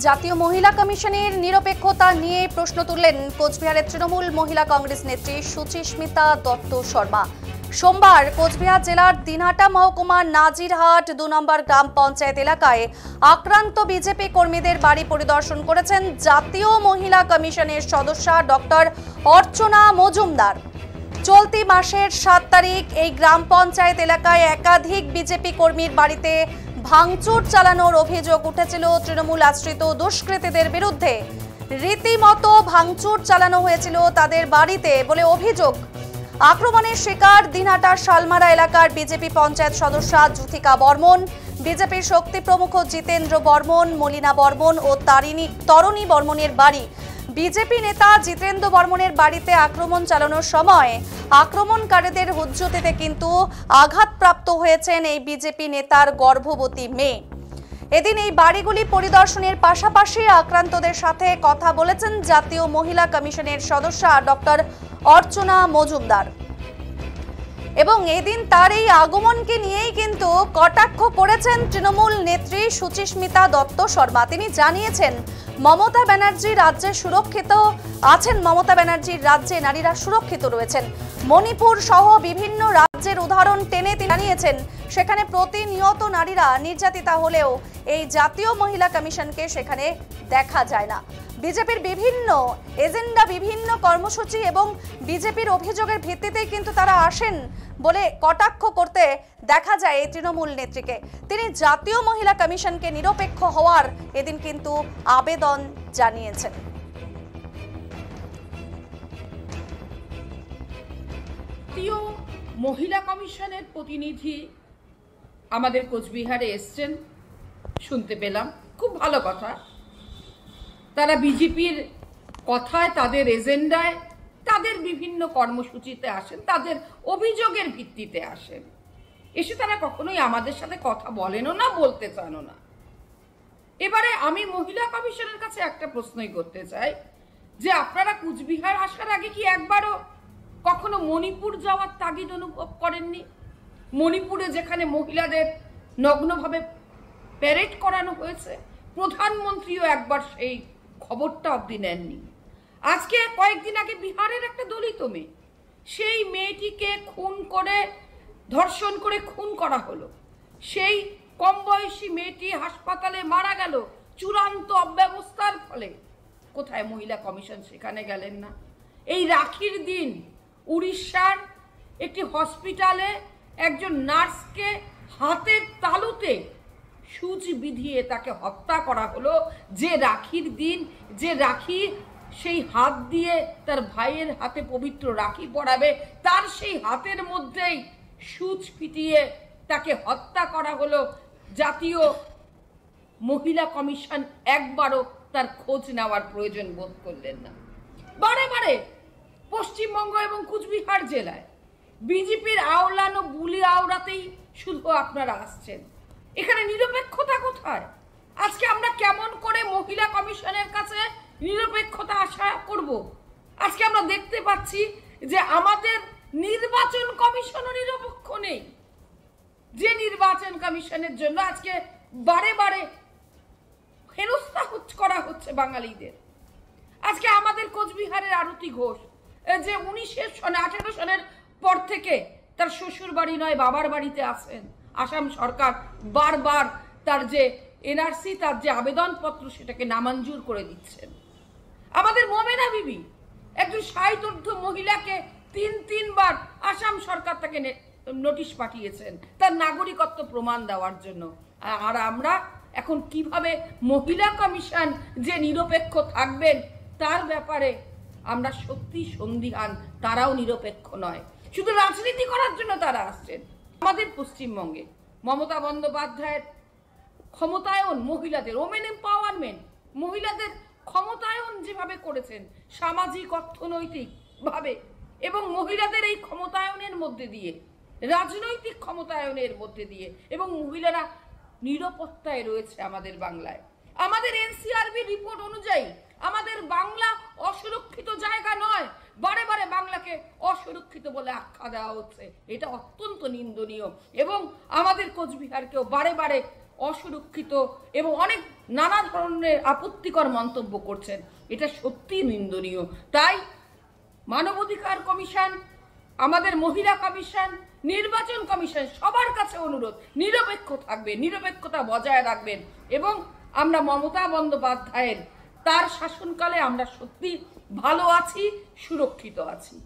জাতীয় মহিলা কমিশনের নিরপেক্ষতা নিয়ে প্রশ্ন তুললেন কোচবিহারের তৃণমূল মহিলা কংগ্রেস নেত্রী সুচিস্মিতা দত্ত শর্মা। সোমবার কোচবিহার জেলার দিনহাটা মহকুমার নাজিরহাট ২ নম্বর গ্রাম পঞ্চায়েত এলাকায় আক্রান্ত বিজেপি কর্মীদের বাড়ি পরিদর্শন করেছেন জাতীয় মহিলা কমিশনের সদস্যা ডক্টর অর্চনা মজুমদার। চলতি মাসের ৭ তারিখ এই গ্রাম পঞ্চায়েত এলাকায় একাধিক বিজেপি কর্মীর বাড়িতে ভাঙচুর চালানোর অভিযোগ উঠেছিল তৃণমূল আশ্রিত দুষ্কৃতীদের বিরুদ্ধে। রীতিমতো ভাঙচুর চালানো হয়েছিল তাদের বাড়িতে বলে অভিযোগ। আক্রমণের শিকার দিনহাটার শালমারা এলাকার বিজেপি পঞ্চায়েত সদস্যা যুথিকা বর্মন, বিজেপির শক্তি প্রমুখ জিতেন্দ্র বর্মন, মলিনা বর্মন ও তরণী বর্মনের বাড়ি। বিজেপি নেতা জিতেন্দ্র বর্মনের বাড়িতে আক্রমণ চালানোর সময় আক্রমণকারীদের হুজ্জতিতে কিন্তু আঘাতপ্রাপ্ত হয়েছেন এই বিজেপি নেতার গর্ভবতী মেয়ে। এদিন এই বাড়িগুলি পরিদর্শনের পাশাপাশি আক্রান্তদের সাথে কথা বলেছেন জাতীয় মহিলা কমিশনের সদস্যা ডক্টর অর্চনা মজুমদার। এবং এদিন তার এই আগমনকে নিয়েই কিন্তু কটাক্ষ করেছেন তৃণমূল নেত্রী সুচিস্মিতা দত্ত শর্মা। তিনি জানিয়েছেন মমতা ব্যানার্জি রাজ্যে সুরক্ষিত আছেন, মমতা ব্যানার্জির রাজ্যে নারীরা সুরক্ষিত রয়েছেন। মণিপুর সহ বিভিন্ন রাজ্যের উদাহরণ টেনে তিনি জানিয়েছেন সেখানে প্রতিনিয়ত নারীরা নির্যাতিতা হলেও এই জাতীয় মহিলা কমিশনকে সেখানে দেখা যায় না। বিজেপির বিভিন্ন এজেন্ডা, বিভিন্ন কর্মসূচি এবং বিজেপির অভিযোগের ভিত্তিতেই কিন্তু তারা আসেন বলে কটাক্ষ করতে দেখা যায় এই তৃণমূল নেত্রীকে। তিনি জাতীয় মহিলা কমিশনকে নিরপেক্ষ হওয়ার এদিন কিন্তু আবেদন জানিয়েছেন। জাতীয় মহিলা কমিশনের প্রতিনিধি আমাদের কোচবিহারে এসছেন, শুনতে পেলাম, খুব ভালো কথা। তারা বিজেপির কথায়, তাদের এজেন্ডায়, তাদের বিভিন্ন কর্মসূচিতে আসেন, তাদের অভিযোগের ভিত্তিতে আসেন। এসে তারা কখনোই আমাদের সাথে কথা বলেনও না, বলতে চানও না। এবারে আমি মহিলা কমিশনের কাছে একটা প্রশ্নই করতে চাই যে আপনারা কুচবিহার আসার আগে কি একবারও কখনো মণিপুর যাওয়ার তাগিদ অনুভব করেননি? মণিপুরে যেখানে মহিলাদের নগ্নভাবে প্যারেড করানো হয়েছে, প্রধানমন্ত্রীও একবার সেই খবরটা অবধি নেননি। আজকে কয়েকদিন আগে বিহারের একটা দলিত মেয়ে, সেই মেয়েটিকে খুন করে, ধর্ষণ করে খুন করা হলো। সেই কম বয়সী মেয়েটি হাসপাতালে মারা গেল চূড়ান্ত অব্যবস্থার ফলে। কোথায় মহিলা কমিশন? সেখানে গেলেন না। এই রাখির দিন উড়িষ্যার একটি হসপিটালে একজন নার্সকে হাতের তালুতে সূচ বিধিয়ে তাকে হত্যা করা হলো। যে রাখির দিন, যে রাখি সেই হাত দিয়ে তার ভাইয়ের হাতে পবিত্র রাখি পরাবে, তার সেই হাতের মধ্যেই সূচ পিটিয়ে তাকে হত্যা করা হলো। জাতীয় মহিলা কমিশন একবারও তার খোঁজ নেওয়ার প্রয়োজন বোধ করলেন না। বারে বারে পশ্চিমবঙ্গ এবং কুচবিহার জেলায় বিজেপির আওলানো বুলি আওড়াতেই শুধু আপনারা আসছেন। এখানে নিরপেক্ষতা কোথায়? আজকে আমরা কেমন করে মহিলা কমিশনের কাছে নিরপেক্ষতা আশা করব? আজকে আমরা দেখতে পাচ্ছি যে আমাদের নির্বাচন কমিশনও নিরপেক্ষ নেই। যে নির্বাচন কমিশনের জন্য আজকে বারে বারে হেনস্থা করা হচ্ছে বাঙালিদের। আজকে আমাদের কোচবিহারের আরতি ঘোষ, যে 18 সনের পর থেকে তার শ্বশুর বাড়ি নয় বাবার বাড়িতে আছেন, আসাম সরকার বারবার তার যে এনআরসি, তার যে আবেদনপত্র, সেটাকে নামঞ্জুর করে দিচ্ছেন। আমাদের মোমেনা বিবি, একজন 60 মহিলাকে 3বার আসাম সরকার তাকে নোটিশ পাঠিয়েছেন তার নাগরিকত্ব প্রমাণ দেওয়ার জন্য। আর আমরা এখন কিভাবে মহিলা কমিশন যে নিরপেক্ষ থাকবেন তার ব্যাপারে আমরা সত্যি সন্দিহান। তারাও নিরপেক্ষ নয়, শুধু রাজনীতি করার জন্য তারা আসছেন। আমাদের পশ্চিমবঙ্গে মমতা বন্দ্যোপাধ্যায়ের ক্ষমতায়ন, মহিলাদের ওমেন এম্পাওয়ারমেন্ট, মহিলাদের ক্ষমতায়ন যেভাবে করেছেন সামাজিক অর্থনৈতিক ভাবে, এবং মহিলাদের এই ক্ষমতায়নের মধ্যে দিয়ে, রাজনৈতিক ক্ষমতায়নের মধ্যে দিয়ে, এবং মহিলারা নিরাপত্তায় রয়েছে আমাদের বাংলায়। আমাদের এনসিআরবি রিপোর্ট অনুযায়ী আমাদের বাংলা অসুরক্ষিত জায়গা নয়, বারে বারে বাংলাকে অসুরক্ষিত বলে আখ্যা দেওয়া হচ্ছে। এটা অত্যন্ত নিন্দনীয় এবং আমাদের কোচবিহারকেও বারে বারে অসুরক্ষিত এবং অনেক নানা ধরনের আপত্তিকর মন্তব্য করছেন। এটা সত্যি নিন্দনীয়। তাই মানবাধিকার কমিশন, আমাদের মহিলা কমিশন, নির্বাচন কমিশন সবার কাছে অনুরোধ, নিরপেক্ষ থাকবে, নিরপেক্ষতা বজায় রাখবেন। এবং আমরা মমতা বন্দ্যোপাধ্যায়ের তার শাসনকালে আমরা সত্যি ভালো আছি, সুরক্ষিত আছি।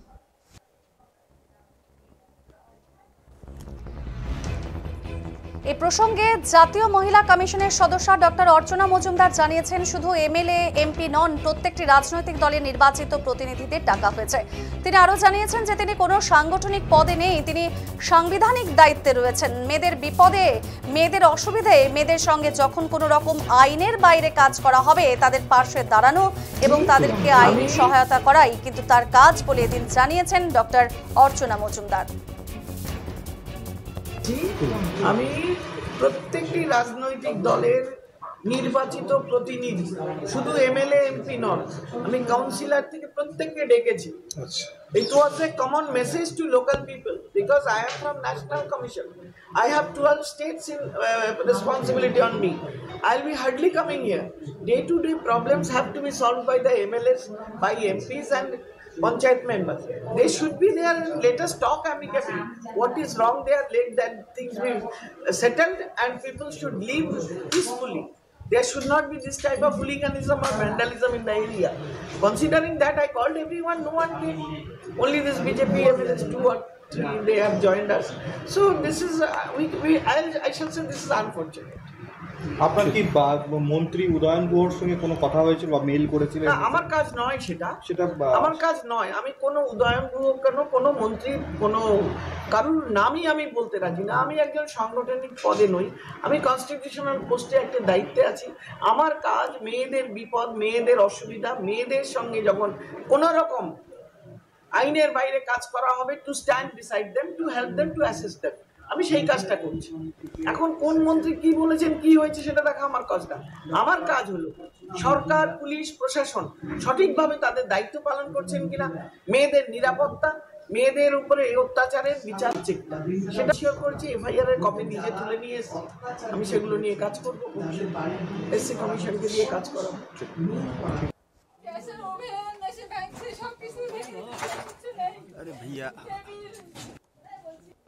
এই প্রসঙ্গে জাতীয় মহিলা কমিশনের সদস্য ডক্টর অর্চনা মজুমদার জানিয়েছেন, শুধু এমএলএ এমপি নন, প্রত্যেকটি রাজনৈতিক দলের নির্বাচিত প্রতিনিধিদের ডাকা হয়েছে। তিনি আরও জানিয়েছেন যে তিনি কোনো সাংগঠনিক পদে নেই, তিনি সাংবিধানিক দায়িত্বে রয়েছেন। মেয়েদের বিপদে, মেয়েদের অসুবিধে, মেয়েদের সঙ্গে যখন কোনো রকম আইনের বাইরে কাজ করা হবে তাদের পাশে দাঁড়ানো এবং তাদেরকে আইনি সহায়তা করাই কিন্তু তার কাজ বলে এদিন জানিয়েছেন ডক্টর অর্চনা মজুমদার। আমি প্রত্যেকটি রাজনৈতিক দলের নির্বাচিত প্রতিনিধি, শুধু এমএলএ এমপি নন, আমি কাউন্সিলর থেকে প্রত্যেককে ডেকেছি। It was a common message to local people because I am from National Commission. I have 12 states in responsibility on me. I'll be hardly coming here. Day-to-day problems have to be solved by the MLAs, by MPs and Panchayat members. They should be there and let us talk amicably. What is wrong there, let that things be settled and people should live peacefully. There should not be this type of hooliganism or vandalism in the area. Considering that, I called everyone, no one came. Only this BJP MLAs 2 or 3, they have joined us. So this is, I shall say this is unfortunate. আপনার কি মন্ত্রী উদয়ন গুহর সঙ্গে কোনো কথা হয়েছিল বা mail করেছিলেন? না, আমার কাজ নয় সেটা আমার কাজ নয়। আমি কোনো উদয়ন গুহ কেন কোনো মন্ত্রী কোনো কারোর নামই আমি বলতে রাজি না। আমি একজন সাংগঠনিক পদে নই, আমি কনস্টিটিউশনাল পোস্টে একটা দায়িত্বে আছি। আমার কাজ মেয়েদের বিপদ, মেয়েদের অসুবিধা, মেয়েদের সঙ্গে যখন কোনো রকম আইনের বাইরে কাজ করা হবে, to stand beside them, to help them, two assist them, আমি সেই কাজটা করছি। এখন কোন মন্ত্রী কি বলেছেন, কি হয়েছে সেটা দেখা আমার কাজ না। আমার কাজ হলো সরকার, পুলিশ, প্রশাসন সঠিকভাবে তাদের দায়িত্ব পালন করছেন কিনা, মেয়েদের নিরাপত্তা, মেয়েদের উপরে এই অত্যাচারের বিচার চেকটা সেটা শিওর করেছি। এফআইআর এর কপি নিজে তুলে নিয়ে এসেছি, আমি সেগুলো নিয়ে কাজ করবো। এসসি কমিশনকে দিয়ে কাজ করাবো। अरे भैया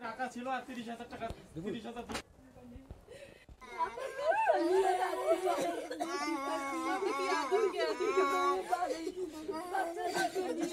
টাকা ছিল আর 30,000 টাকা 30,000